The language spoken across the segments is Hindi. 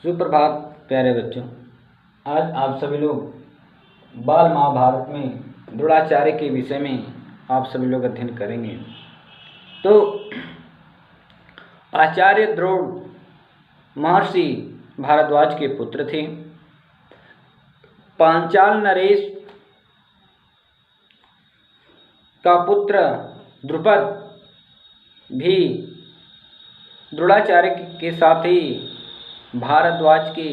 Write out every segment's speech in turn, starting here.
सुप्रभात प्यारे बच्चों। आज आप सभी लोग बाल महाभारत में द्रोणाचार्य के विषय में आप सभी लोग अध्ययन करेंगे। तो आचार्य द्रोण महर्षि भारद्वाज के पुत्र थे। पांचाल नरेश का पुत्र द्रुपद भी द्रोणाचार्य के साथ ही भारद्वाज के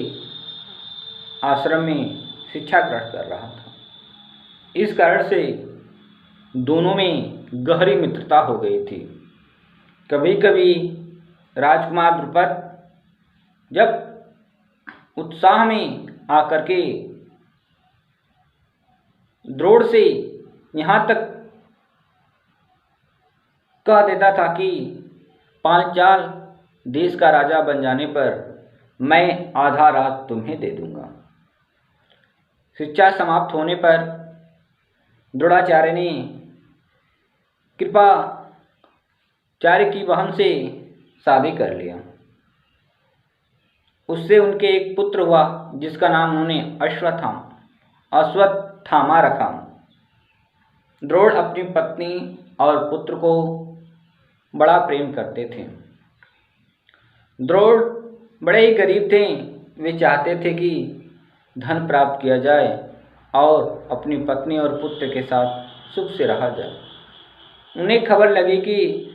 आश्रम में शिक्षा ग्रहण कर रहा था। इस कारण से दोनों में गहरी मित्रता हो गई थी। कभी कभी राजकुमार द्रुपद जब उत्साह में आकर के द्रोण से यहाँ तक कह देता था कि पांचाल देश का राजा बन जाने पर मैं आधा राज तुम्हें दे दूंगा। शिक्षा समाप्त होने पर द्रोणाचार्य ने कृपाचार्य की बहन से शादी कर लिया। उससे उनके एक पुत्र हुआ जिसका नाम उन्होंने अश्वत्थामा रखा। द्रोण अपनी पत्नी और पुत्र को बड़ा प्रेम करते थे। द्रोण बड़े ही गरीब थे। वे चाहते थे कि धन प्राप्त किया जाए और अपनी पत्नी और पुत्र के साथ सुख से रहा जाए। उन्हें खबर लगी कि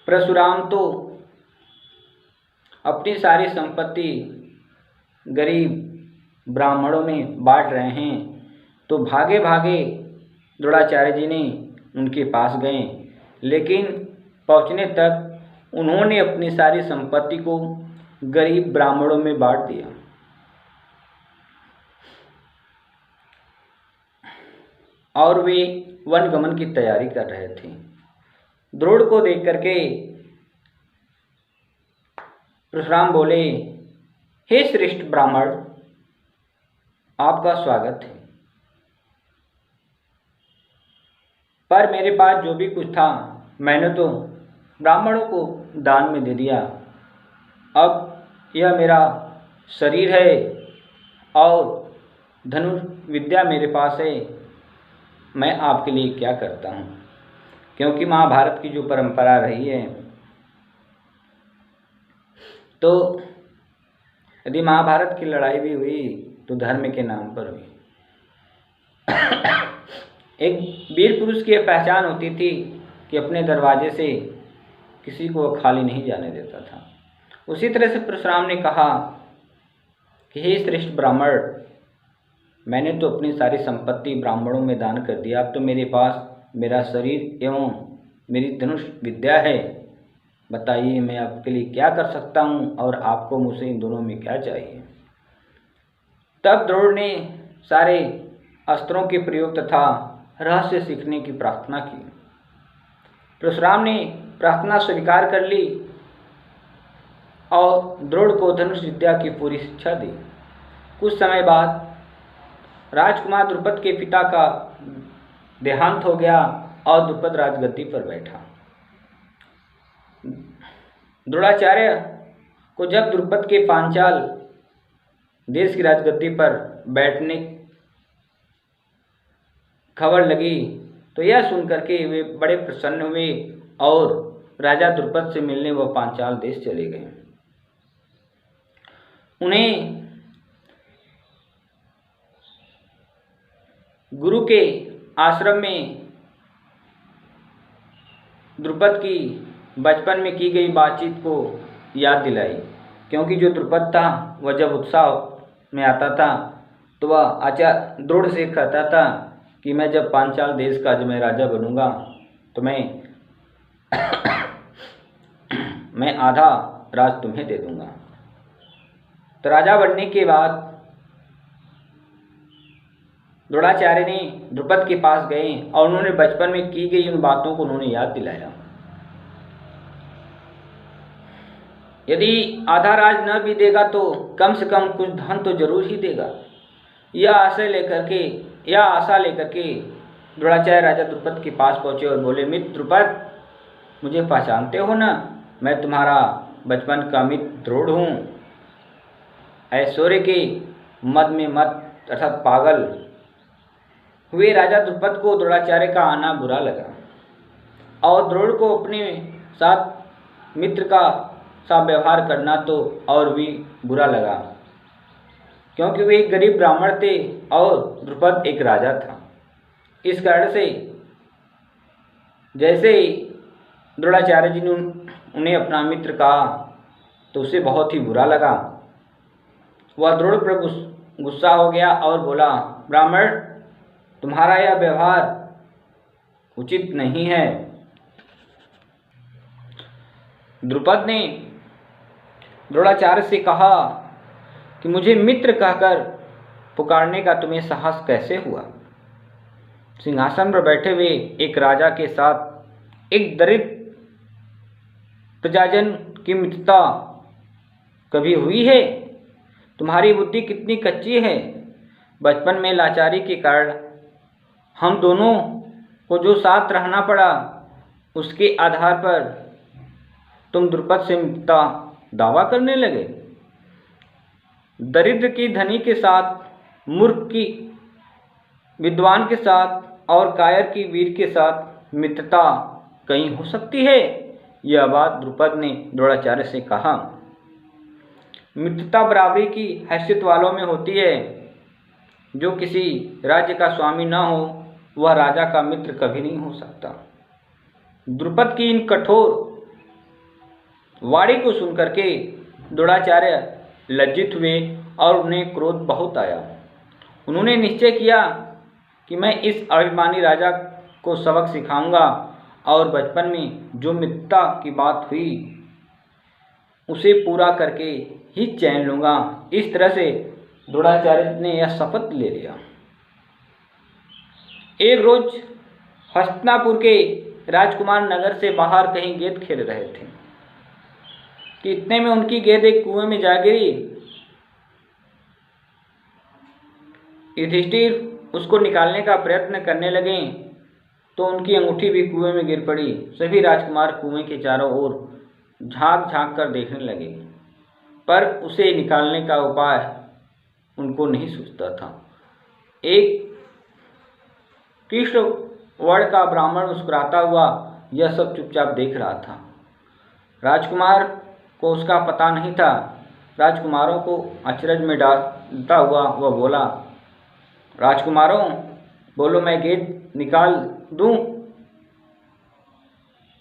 परशुराम तो अपनी सारी संपत्ति गरीब ब्राह्मणों में बांट रहे हैं। तो भागे भागे द्रोणाचार्य जी ने उनके पास गए, लेकिन पहुंचने तक उन्होंने अपनी सारी संपत्ति को गरीब ब्राह्मणों में बांट दिया। और वे वनगमन की तैयारी कर रहे थे। द्रोण को देख करके परशुराम बोले, हे श्रेष्ठ ब्राह्मण, आपका स्वागत है, पर मेरे पास जो भी कुछ था मैंने तो ब्राह्मणों को दान में दे दिया। अब यह मेरा शरीर है और धनुष विद्या मेरे पास है। मैं आपके लिए क्या करता हूँ, क्योंकि महाभारत की जो परंपरा रही है, तो यदि महाभारत की लड़ाई भी हुई तो धर्म के नाम पर हुई। एक वीर पुरुष की पहचान होती थी कि अपने दरवाजे से किसी को खाली नहीं जाने देता था। उसी तरह से परशुराम ने कहा कि हे श्रेष्ठ ब्राह्मण, मैंने तो अपनी सारी संपत्ति ब्राह्मणों में दान कर दिया। अब तो मेरे पास मेरा शरीर एवं मेरी धनुष विद्या है। बताइए मैं आपके लिए क्या कर सकता हूँ और आपको मुझसे इन दोनों में क्या चाहिए। तब द्रोण ने सारे अस्त्रों के प्रयोग तथा रहस्य सीखने की प्रार्थना की। परशुराम ने प्रार्थना स्वीकार कर ली और द्रोण को धनुष विद्या की पूरी शिक्षा दी। कुछ समय बाद राजकुमार द्रुपद के पिता का देहांत हो गया और द्रुपद राजगद्दी पर बैठा। द्रोणाचार्य को जब द्रुपद के पांचाल देश की राजगद्दी पर बैठने खबर लगी तो यह सुनकर के वे बड़े प्रसन्न हुए और राजा द्रुपद से मिलने वह पांचाल देश चले गए। उन्हें गुरु के आश्रम में द्रुपद की बचपन में की गई बातचीत को याद दिलाई, क्योंकि जो द्रुपद था वह जब उत्साह में आता था तो वह आचार्य द्रोण से कहता था कि मैं जब पांचाल देश का जब मैं राजा बनूंगा तो मैं आधा राज तुम्हें दे दूंगा। तो राजा बनने के बाद द्रोणाचार्य ने द्रुपद के पास गए और उन्होंने बचपन में की गई उन बातों को उन्होंने याद दिलाया। यदि आधा राज न भी देगा तो कम से कम कुछ धन तो जरूर ही देगा। यह आशा लेकर के द्रोणाचार्य राजा द्रुपद के पास पहुंचे और बोले, मित्र द्रुपद, मुझे पहचानते हो ना? मैं तुम्हारा बचपन का मित्र द्रोण हूँ। ऐश्वर्य के मद में मत अर्थात पागल हुए राजा द्रुपद को द्रोणाचार्य का आना बुरा लगा और द्रोण को अपने साथ मित्र का सा व्यवहार करना तो और भी बुरा लगा, क्योंकि वे एक गरीब ब्राह्मण थे और द्रुपद एक राजा था। इस कारण से जैसे ही द्रोणाचार्य जी ने उन्हें अपना मित्र कहा तो उसे बहुत ही बुरा लगा। वह द्रोण पर गुस्सा हो गया और बोला, ब्राह्मण, तुम्हारा यह व्यवहार उचित नहीं है। द्रुपद ने द्रोणाचार्य से कहा कि मुझे मित्र कहकर पुकारने का तुम्हें साहस कैसे हुआ? सिंहासन पर बैठे हुए एक राजा के साथ एक दरिद्र प्रजाजन की मित्रता कभी हुई है? तुम्हारी बुद्धि कितनी कच्ची है। बचपन में लाचारी के कारण हम दोनों को जो साथ रहना पड़ा, उसके आधार पर तुम द्रुपद से मित्रता दावा करने लगे। दरिद्र की धनी के साथ, मूर्ख की विद्वान के साथ और कायर की वीर के साथ मित्रता कहीं हो सकती है? यह बात द्रुपद ने द्रोणाचार्य से कहा। मित्रता बराबरी की हैसियत वालों में होती है। जो किसी राज्य का स्वामी न हो वह राजा का मित्र कभी नहीं हो सकता। द्रुपद की इन कठोर वाणी को सुनकर के द्रोणाचार्य लज्जित हुए और उन्हें क्रोध बहुत आया। उन्होंने निश्चय किया कि मैं इस अभिमानी राजा को सबक सिखाऊंगा और बचपन में जो मित्रता की बात हुई उसे पूरा करके ही चैन लूँगा। इस तरह से द्रोणाचार्य ने यह शपथ ले लिया। एक रोज हस्तिनापुर के राजकुमार नगर से बाहर कहीं गेंद खेल रहे थे कि इतने में उनकी गेंद एक कुएं में जा गिरी। युधिष्ठिर उसको निकालने का प्रयत्न करने लगे तो उनकी अंगूठी भी कुएं में गिर पड़ी। सभी राजकुमार कुएं के चारों ओर झांक झांक कर देखने लगे, पर उसे निकालने का उपाय उनको नहीं सूझता था। एक कृष्ण वर्ण का ब्राह्मण मुस्कुराता हुआ यह सब चुपचाप देख रहा था। राजकुमार को उसका पता नहीं था। राजकुमारों को अचरज में डालता हुआ वह बोला, राजकुमारों, बोलो, मैं गेंद निकाल दूं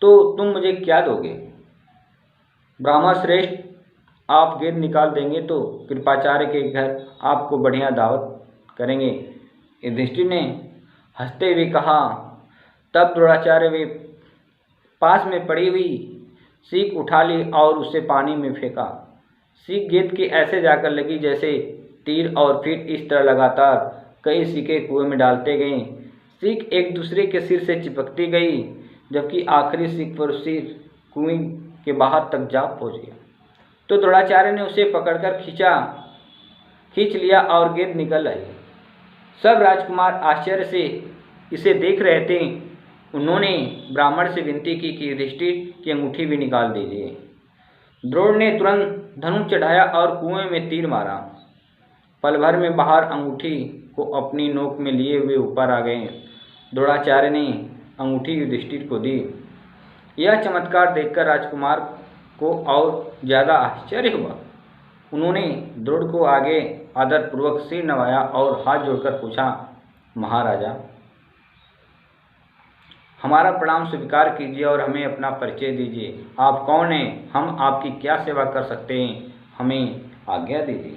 तो तुम मुझे क्या दोगे? ब्राह्मण श्रेष्ठ, आप गेंद निकाल देंगे तो कृपाचार्य के घर आपको बढ़िया दावत करेंगे। युधिष्ठिर ने हंसते हुए कहा। तब द्रोणाचार्य वे पास में पड़ी हुई सीख उठा ली और उसे पानी में फेंका। सीख गेंद के ऐसे जाकर लगी जैसे तीर और फिर इस तरह लगातार कई सीखें कुएं में डालते गए। सीख एक दूसरे के सिर से चिपकती गई, जबकि आखिरी सीख पर सिर कुएं के बाहर तक जा पहुंच गया। तो द्रोणाचार्य ने उसे पकड़कर खींच लिया और गेंद निकल आई। सब राजकुमार आश्चर्य से इसे देख रहे थे। उन्होंने ब्राह्मण से विनती की कि युधिष्ठिर की अंगूठी भी निकाल दीजिए। द्रोण ने तुरंत धनुष चढ़ाया और कुएं में तीर मारा। पल भर में बाहर अंगूठी को अपनी नोक में लिए हुए ऊपर आ गए। द्रोणाचार्य ने अंगूठी युधिष्ठिर को दी। यह चमत्कार देखकर राजकुमार को और ज़्यादा आश्चर्य हुआ। उन्होंने द्रोण को आगे आदरपूर्वक सिर नवाया और हाथ जोड़कर पूछा, महाराजा, हमारा प्रणाम स्वीकार कीजिए और हमें अपना परिचय दीजिए। आप कौन हैं? हम आपकी क्या सेवा कर सकते हैं? हमें आज्ञा दीजिए।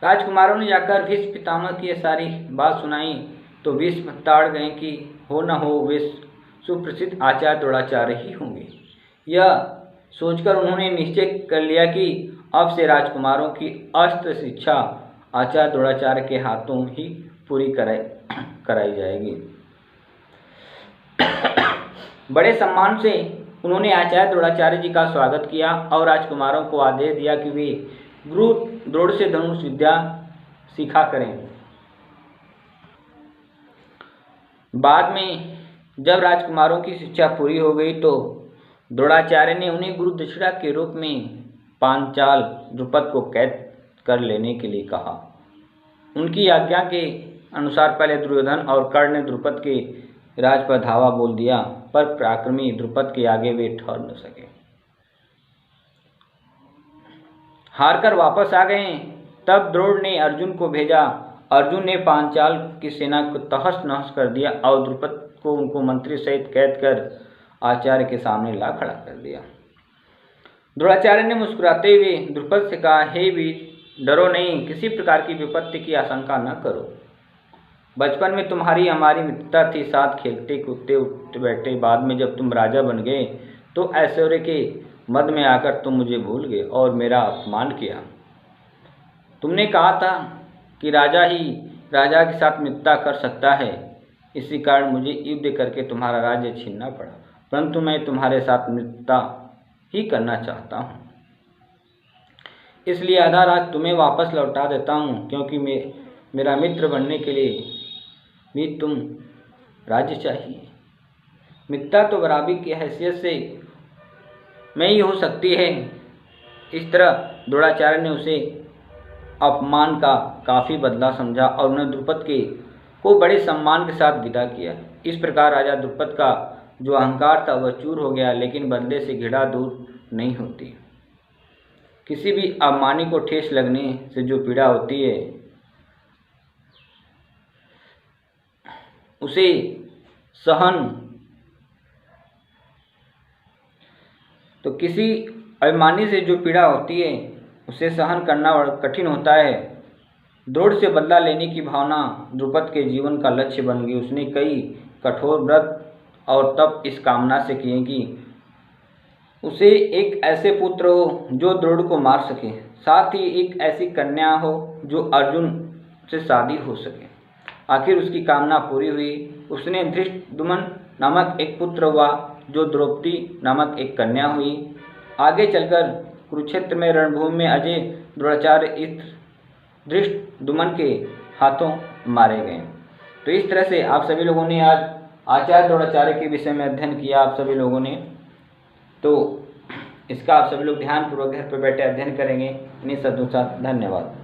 राजकुमारों ने जाकर भीष्म पितामह की यह सारी बात सुनाई तो भीष्म ताड़ गए कि हो न हो वे सुप्रसिद्ध आचार्य द्रोणाचार्य ही होंगे। यह सोचकर उन्होंने निश्चय कर लिया कि अब से राजकुमारों की अस्त्र शिक्षा आचार्य द्रोणाचार्य के हाथों ही पूरी कराई जाएगी। बड़े सम्मान से उन्होंने आचार्य द्रोणाचार्य जी का स्वागत किया और राजकुमारों को आदेश दिया कि वे गुरु द्रोण से धनुष विद्या सीखा करें। बाद में जब राजकुमारों की शिक्षा पूरी हो गई तो द्रोणाचार्य ने उन्हें गुरु दक्षिणा के रूप में पांचाल द्रुपद को कैद कर लेने के लिए कहा। उनकी आज्ञा के अनुसार पहले दुर्योधन और कर्ण ने द्रुपद के राज पर धावा बोल दिया, पर पराक्रमी द्रुपद के आगे वे ठहर न सके। हारकर वापस आ गए। तब द्रोण ने अर्जुन को भेजा। अर्जुन ने पांचाल की सेना को तहस नहस कर दिया और द्रुपद को उनको मंत्री सहित कैद कर आचार्य के सामने ला खड़ा कर दिया। द्रोणाचार्य ने मुस्कुराते हुए द्रुपद से कहा, हे वीर, डरो नहीं, किसी प्रकार की विपत्ति की आशंका न करो। बचपन में तुम्हारी हमारी मित्रता थी, साथ खेलते कूदते उठते बैठे। बाद में जब तुम राजा बन गए तो ऐश्वर्य के मद में आकर तुम मुझे भूल गए और मेरा अपमान किया। तुमने कहा था कि राजा ही राजा के साथ मित्रता कर सकता है, इसी कारण मुझे युद्ध करके तुम्हारा राज्य छीनना पड़ा, परंतु मैं तुम्हारे साथ मित्रता ही करना चाहता हूँ। इसलिए आधा राज तुम्हें वापस लौटा देता हूँ, क्योंकि मेरा मित्र बनने के लिए भी तुम राज्य चाहिए। मित्रता तो बराबरी की हैसियत से में ही हो सकती है। इस तरह द्रोणाचार्य ने उसे अपमान का काफ़ी बदला समझा और उन्हें द्रुपद को बड़े सम्मान के साथ विदा किया। इस प्रकार राजा द्रुपद का जो अहंकार था वह चूर हो गया, लेकिन बदले से घृणा दूर नहीं होती। किसी भी अवमानी को ठेस लगने से जो पीड़ा होती है उसे सहन करना बड़ा कठिन होता है। द्रोण से बदला लेने की भावना द्रुपद के जीवन का लक्ष्य बन गई। उसने कई कठोर व्रत और तप इस कामना से किए कि उसे एक ऐसे पुत्र हो जो द्रोण को मार सके, साथ ही एक ऐसी कन्या हो जो अर्जुन से शादी हो सके। आखिर उसकी कामना पूरी हुई। उसने धृष्टद्युम्न नामक एक पुत्र हुआ, जो द्रौपदी नामक एक कन्या हुई। आगे चलकर कुरुक्षेत्र में रणभूमि में अजय द्रोणाचार्य इस धृष्टद्युम्न के हाथों मारे गए। तो इस तरह से आप सभी लोगों ने आज आचार्य द्रोणाचार्य के विषय में अध्ययन किया। आप सभी लोगों ने तो इसका आप सभी लोग ध्यानपूर्वक घर पर बैठे अध्ययन करेंगे। इन्हीं शब्दों के साथ धन्यवाद।